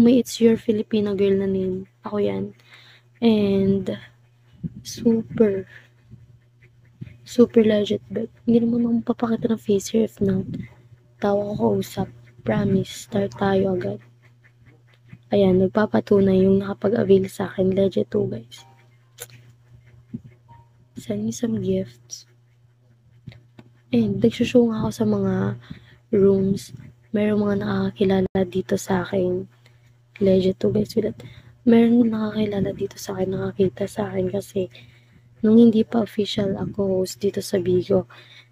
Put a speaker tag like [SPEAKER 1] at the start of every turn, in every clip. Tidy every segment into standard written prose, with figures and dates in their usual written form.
[SPEAKER 1] may It's Your Filipino Girl na name. Ako yan. And, super legit, but hindi naman ako papakita ng face here if not. Tawa ko kausap. Promise, start tayo agad. Ayan, nagpapatunay yung nakapag-avail sa akin. Legit to, guys. Send me some gifts. And, nagsushow nga ako sa mga rooms. Merong mga nakakakilala dito sa akin. Legit to, guys. Meron nakakilala dito sa akin, nakakita sa akin kasi nung hindi pa official ako host dito sa Bigo,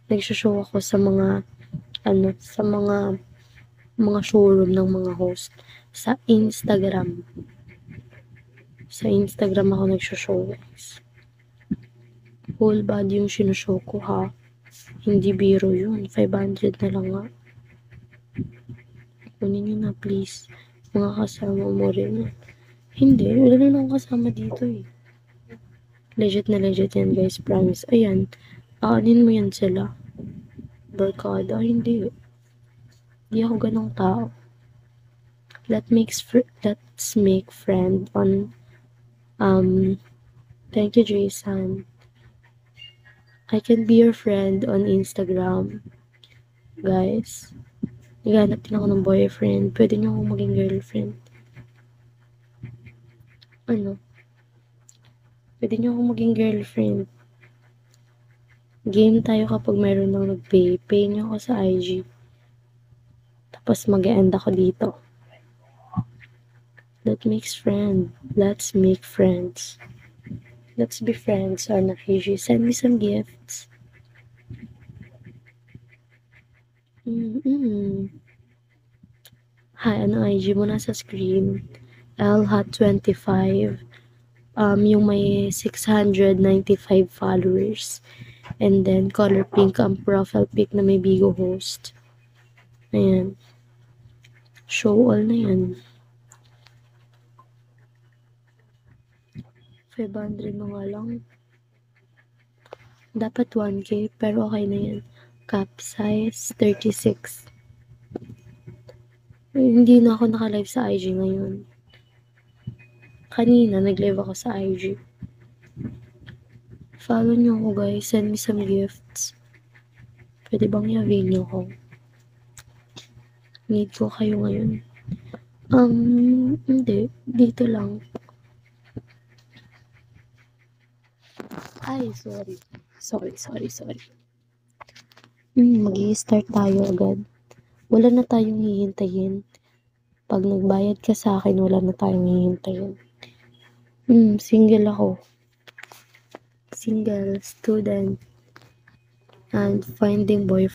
[SPEAKER 1] nagsushow ako sa mga showroom ng mga host sa Instagram. Sa Instagram ako nagsushow, guys. Whole body yung sinushow ko, ha. Hindi biro yun. 500 na lang nga. Kunin nyo na, please. Mga kasama mo rin. Hindi. Wala na akong kasama dito, eh. Legit na legit yan, guys. Promise. Ayan. Aanin mo yan sila. Barkada. Hindi. Hindi ako ganong tao. Let's make friend on thank you, Jason. I can be your friend on Instagram. Guys, naghanap din ako ng boyfriend. Pwede niyo akong maging girlfriend. Pwede niyo akong maging girlfriend. Game tayo kapag meron nang nag-pay. Pay niyo ako sa IG. Tapos mag-e-end ako dito. Let's make friends. Let's be friends on IG. Send me some gifts. Hi, ano IG mo nasa screen? LHot25. Yung may 695 followers. And then, color pink ang profile pic na may Bigo host. Ayan. Show all na yan. 500 na nga lang. Dapat 1K, pero okay na yan. Cap size, 36. Hindi na ako naka-live sa IG ngayon. Kanina, nag-live ako sa IG. Follow nyo ako, guys. Send me some gifts. Pwede bang i-avail nyo ko? Need ko kayo ngayon. Hindi. Dito lang. Ay, sorry. Mag-i-start tayo agad. Wala na tayong hihintayin. Pag nagbayad ka sa akin, wala na tayong hihintayin. Single ako. Single student. And finding boyfriend.